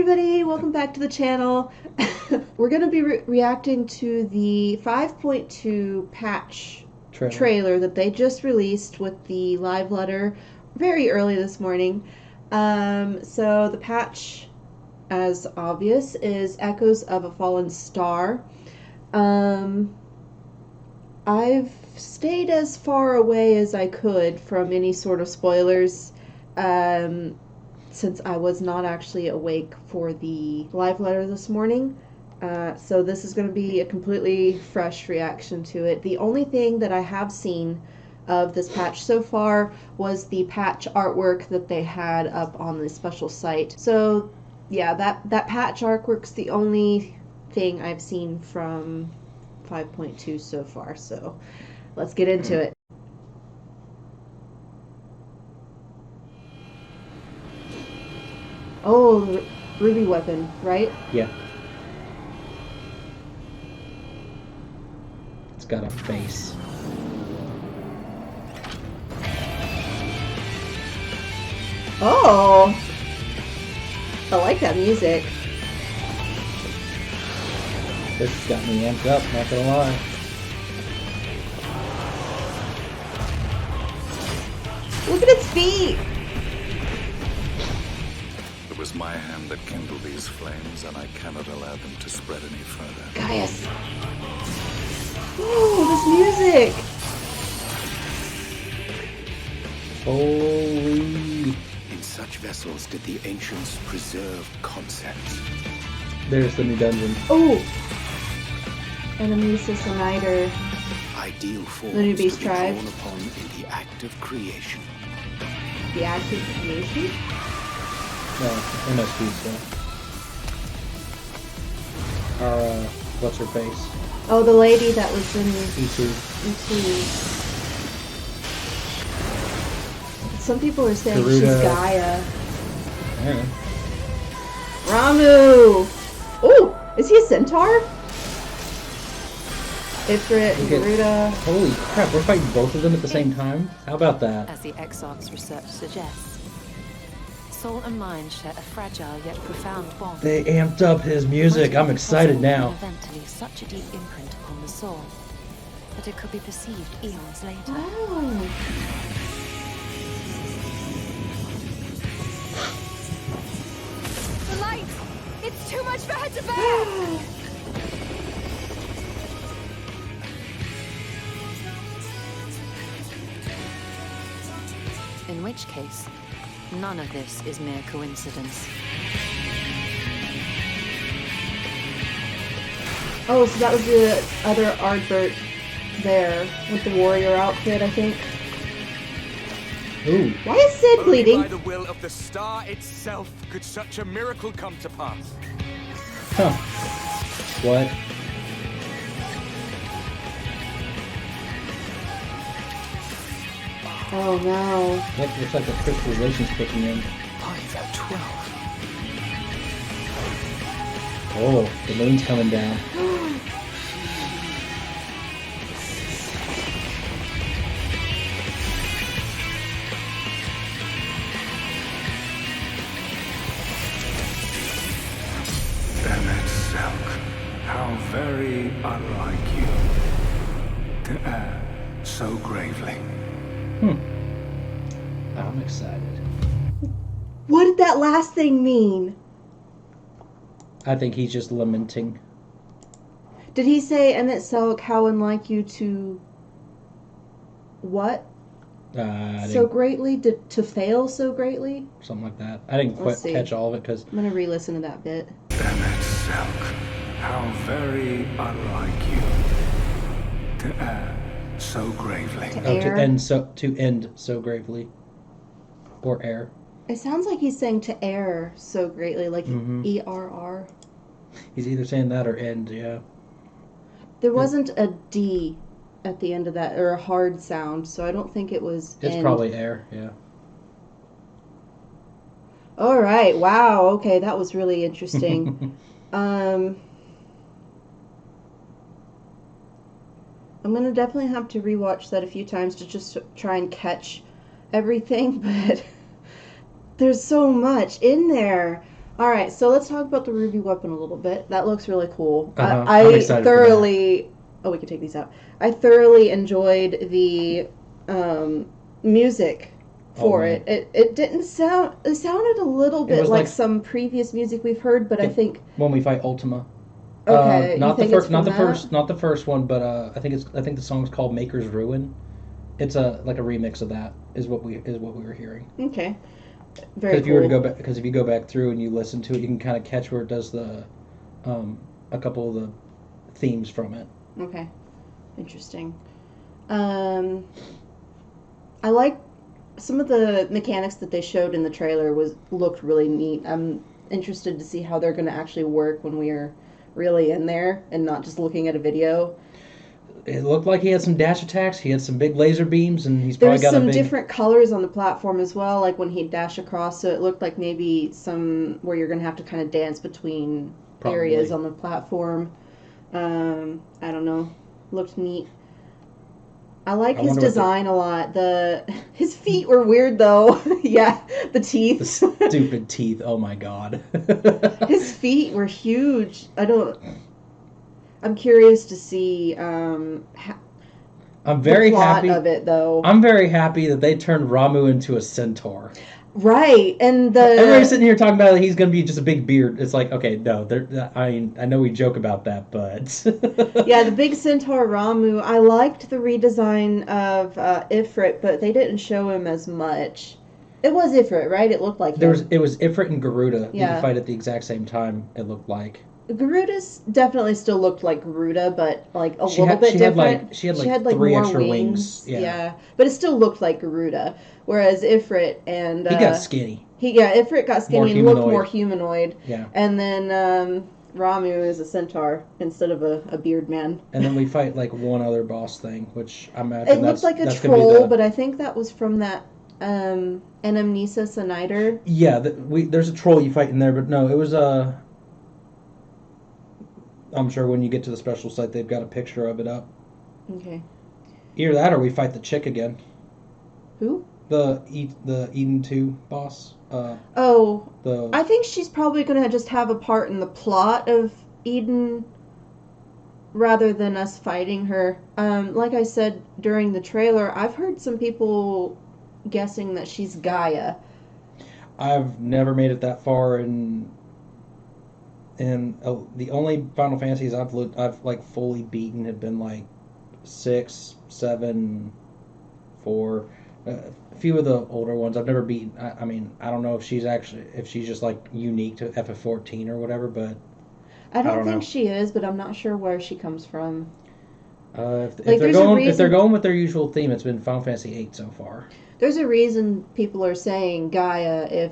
everybody, welcome back to the channel. We're going to be reacting to the 5.2 patch trailer that they just released with the live letter very early this morning. So the patch, as obvious, is Echoes of a Fallen Star. I've stayed as far away as I could from any sort of spoilers, since I was not actually awake for the live letter this morning. So this is going to be a completely fresh reaction to it. The only thing that I have seen of this patch so far was the patch artwork that they had up on the special site. So yeah, that patch artwork's the only thing I've seen from 5.2 so far. So let's get into it. Oh, ruby weapon, right? Yeah. It's got a face. Oh! I like that music. This has got me amped up, not gonna lie. Look at its feet! It was my hand that kindled these flames, and I cannot allow them to spread any further. Gaius! Oh, this music! Holy... In such vessels did the ancients preserve concepts. There's the new dungeon. Oh! Enemies is a niter. Ideal forms The new to beast be tribe. drawn upon in the act of creation. The active creation? No, MSP stuff. Our, what's her face? Oh, the lady that was in E2. E2. Some people are saying Garuda. she's Gaia. Yeah. Ramu! Oh! Is he a centaur? Ifrit and Okay. Garuda. Holy crap, we're fighting both of them at the same time? How about that? As the Exarch's research suggests, soul and mind share a fragile yet profound bond. They amped up his music. I'm excited now. An event to leave such a deep imprint upon the soul that it could be perceived eons later. Oh. The light! It's too much for her to bear! In which case, none of this is mere coincidence. Oh, so that was the other Ardbert there with the warrior outfit, I think. Ooh. Why is Sid Only bleeding? by the will of the star itself could such a miracle come to pass. Huh. What? Oh no. Yep, looks like the crystallization's kicking in. 512. Oh, the moon's coming down. Emmett Selk, how very unlike you to err so gravely. I'm excited. What did that last thing mean? I think he's just lamenting. Did he say Emmett Selk, how unlike you to what? So greatly? To fail so greatly? Something like that. I didn't quite Let's see. catch all of it because I'm gonna re-listen to that bit. Emmett Selk, how very unlike you to err so gravely. To to air. end so gravely, or air. It sounds like he's saying to err so greatly, like Mhm. ERR. He's either saying that or end. Yeah. There wasn't a D at the end of that, or a hard sound, so I don't think it was It's end. probably air. Yeah. All right. Wow. Okay, that was really interesting. I'm gonna definitely have to rewatch that a few times to just try and catch everything, but there's so much in there. All right, so let's talk about the ruby weapon a little bit. That looks really cool. I'm I excited for thoroughly. Oh, we can take these out. I thoroughly enjoyed the music for man. it. It didn't sound. It sounded a little bit was like like- some previous music we've heard, but I think. When we fight Ultima. Okay, you not the think first, it's not from the that? first, not the first one, but I think the song's called "Maker's Ruin." It's a remix of that. Is what we were hearing. Okay. Very If cool. you were to go back, because if you go back through and you listen to it, you can kind of catch where it does a couple of the themes from it. Okay. Interesting. I like some of the mechanics that they showed in the trailer looked really neat. I'm interested to see how they're going to actually work when we are really in there and not just looking at a video. It looked like he had some dash attacks. He had some big laser beams, and he's probably There's got some a big. different colors on the platform as well, like when he'd dash across, so it looked like maybe some where you're going to have to kind of dance between areas on the platform. I don't know. Looked neat. I like his design a lot. His feet were weird though. Yeah, the teeth. The stupid teeth. Oh my god. His feet were huge. I'm curious to see I'm very the plot happy of it though. I'm very happy that they turned Ramu into a centaur. Right, and Everybody's sitting here talking about that he's going to be just a big beard. It's like, okay, no, I know we joke about that, but yeah, the big centaur Ramu. I liked the redesign of Ifrit, but they didn't show him as much. It was Ifrit, right? It looked like it was Ifrit and Garuda. Yeah. You could fight at the exact same time. It looked like Garuda's definitely still looked like Garuda, but like a little bit different. She had like 3 more extra wings. Yeah, but it still looked like Garuda. Whereas Ifrit and he got skinny. Ifrit got skinny and looked more humanoid. Yeah. And then Ramu is a centaur instead of a beard man. And then we fight like one other boss thing, which I imagine It looked like a that's troll, but I think that was from that Anamnesis Aniter. Yeah, there's a troll you fight in there, but no, it was I'm sure when you get to the special site, they've got a picture of it up. Okay. Either that, or we fight the chick again. Who? The Eden 2 boss. I think she's probably going to just have a part in the plot of Eden rather than us fighting her. Like I said during the trailer, I've heard some people guessing that she's Gaia. I've never made it that far, and the only Final Fantasies I've like fully beaten have been like 6, 7, 4. A few of the older ones I've never beaten. I mean, I don't know if she's just like unique to FF14 or whatever, but I don't think know. she is, but I'm not sure where she comes from. If they're going with their usual theme, it's been Final Fantasy VIII so far. There's a reason people are saying Gaia.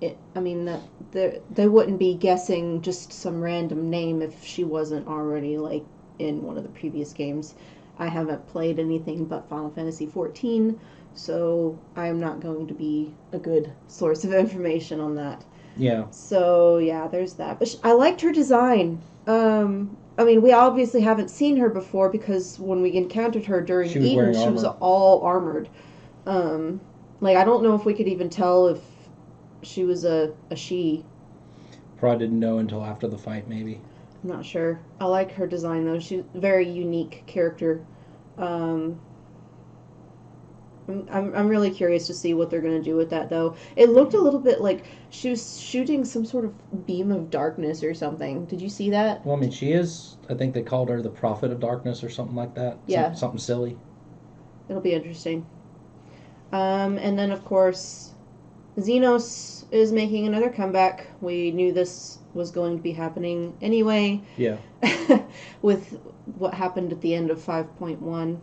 They wouldn't be guessing just some random name if she wasn't already like in one of the previous games. I haven't played anything but Final Fantasy XIV, so I'm not going to be a good source of information on that. Yeah. So, yeah, there's that. But I liked her design. We obviously haven't seen her before because when we encountered her during Eden, she was all armored. I don't know if we could even tell if she was a she. Probably didn't know until after the fight, maybe. I'm not sure. I like her design though. She's a very unique character. I'm really curious to see what they're going to do with that though. It looked a little bit like she was shooting some sort of beam of darkness or something. Did you see that? Well, I mean, she is. I think they called her the Prophet of Darkness or something like that. Yeah. Something silly. It'll be interesting. And then of course, Zenos is making another comeback. We knew this was going to be happening anyway. Yeah. With what happened at the end of 5.1.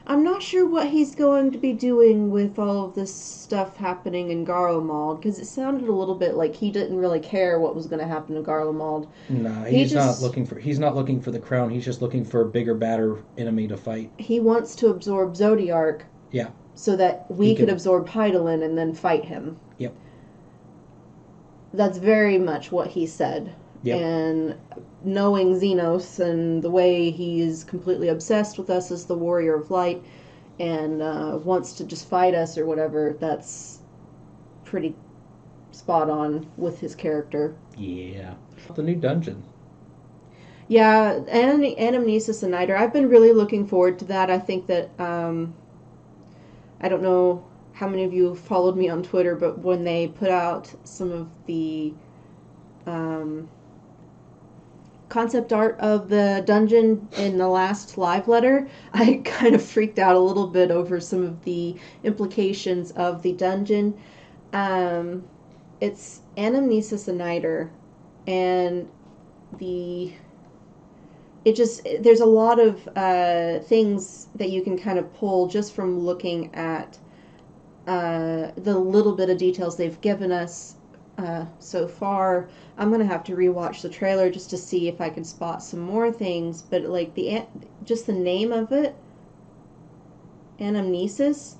I'm not sure what he's going to be doing with all of this stuff happening in Garlemald, because it sounded a little bit like he didn't really care what was going to happen to Garlemald. No, he's not looking for the crown. He's just looking for a bigger, badder enemy to fight. He wants to absorb Zodiark. Yeah. So that we could absorb Hydaelyn and then fight him. Yep. That's very much what he said. Yep. And knowing Zenos and the way he's completely obsessed with us as the Warrior of Light and wants to just fight us or whatever, that's pretty spot on with his character. Yeah. The new dungeon. Yeah, Anamnesis and Niter. I've been really looking forward to that. I think that I don't know how many of you followed me on Twitter, but when they put out some of the concept art of the dungeon in the last live letter, I kind of freaked out a little bit over some of the implications of the dungeon. It's Anamnesis and Niter, and there's a lot of things that you can kind of pull just from looking at the little bit of details they've given us so far. I'm gonna have to rewatch the trailer just to see if I can spot some more things. But like just the name of it, Anamnesis,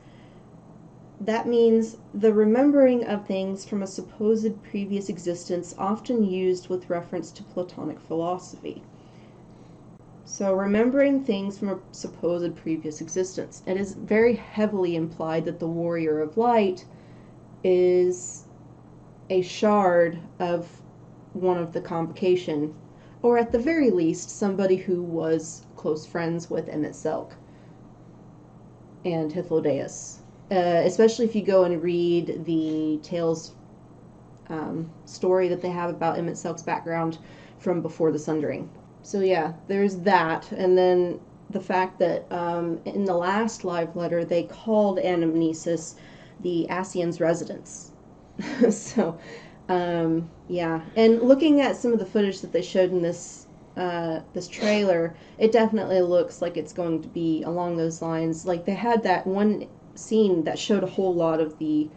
that means the remembering of things from a supposed previous existence, often used with reference to Platonic philosophy. So remembering things from a supposed previous existence. It is very heavily implied that the Warrior of Light is a shard of one of the Convocation, or at the very least, somebody who was close friends with Emmett Selk and Hythlodaeus. Especially if you go and read the Tales story that they have about Emmett Selk's background from before the Sundering. So yeah, there's that, and then the fact that in the last live letter they called Anamnesis the Asian's residence. So yeah, and looking at some of the footage that they showed in this trailer, it definitely looks like it's going to be along those lines. Like they had that one scene that showed a whole lot of the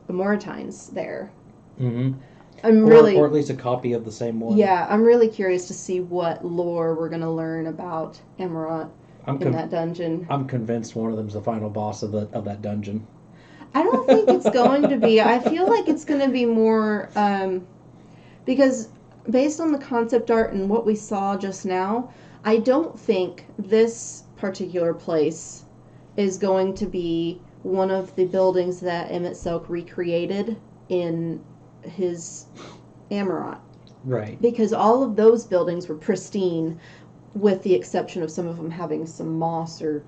Mauritines there. Mm-hmm. Or at least a copy of the same one. Yeah, I'm really curious to see what lore we're going to learn about Emerald in that dungeon. I'm convinced one of them's the final boss of that dungeon. I don't think it's going to be. I feel like it's going to be more because based on the concept art and what we saw just now, I don't think this particular place is going to be one of the buildings that Emmett Selk recreated in his Amarot. Right. Because all of those buildings were pristine, with the exception of some of them having some moss or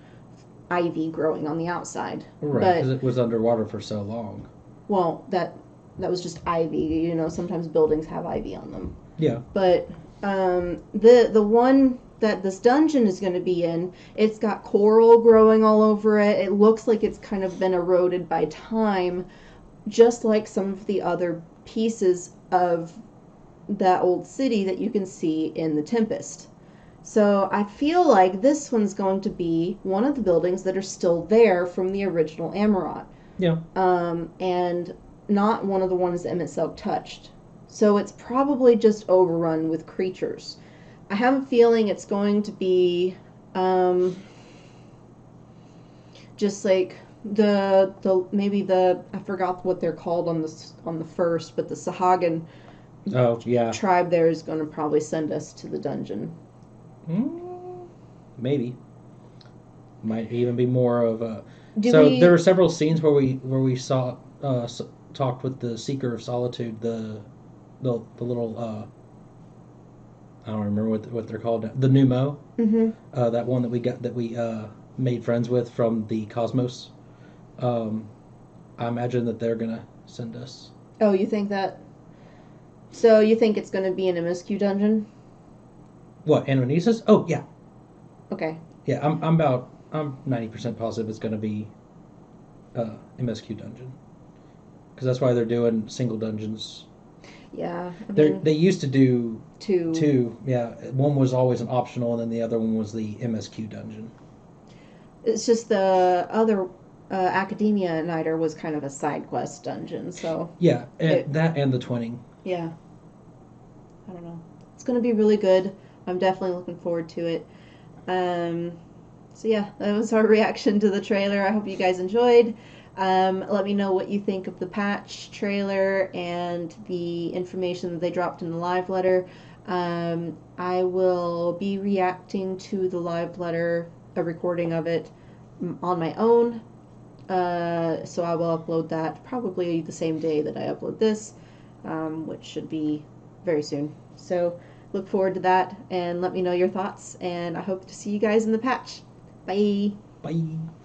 ivy growing on the outside. Right, because it was underwater for so long. Well, that was just ivy. You know, sometimes buildings have ivy on them. Yeah. But the one that this dungeon is going to be in, it's got coral growing all over it. It looks like it's kind of been eroded by time, just like some of the other pieces of that old city that you can see in The Tempest. So I feel like this one's going to be one of the buildings that are still there from the original Amarot. Yeah. And not one of the ones that Emmett Selk touched. So it's probably just overrun with creatures. I have a feeling it's going to be just like I forgot what they're called on the first, but the Sahagin tribe there is going to probably send us to the dungeon. Maybe. Might even be more of a. There were several scenes where we saw talked with the Seeker of Solitude, the little I don't remember what they're called, the Pneumo. Mm-hmm. That one that we made friends with from the Cosmos. I imagine that they're gonna send us. Oh, you think that? So you think it's gonna be an MSQ dungeon? What, Anamnesis? Oh yeah. Okay. Yeah, I'm 90% positive it's gonna be MSQ dungeon, because that's why they're doing single dungeons. Yeah. They used to do two. Yeah, one was always an optional, and then the other one was the MSQ dungeon. It's just the other Academia Niter was kind of a side quest dungeon, so yeah, that and the twinning. Yeah, I don't know. It's gonna be really good. I'm definitely looking forward to it. So yeah, that was our reaction to the trailer. I hope you guys enjoyed. Let me know what you think of the patch trailer and the information that they dropped in the live letter. I will be reacting to the live letter, a recording of it, on my own. So I will upload that probably the same day that I upload this. which should be very soon. So look forward to that, and let me know your thoughts, and I hope to see you guys in the patch. Bye! Bye!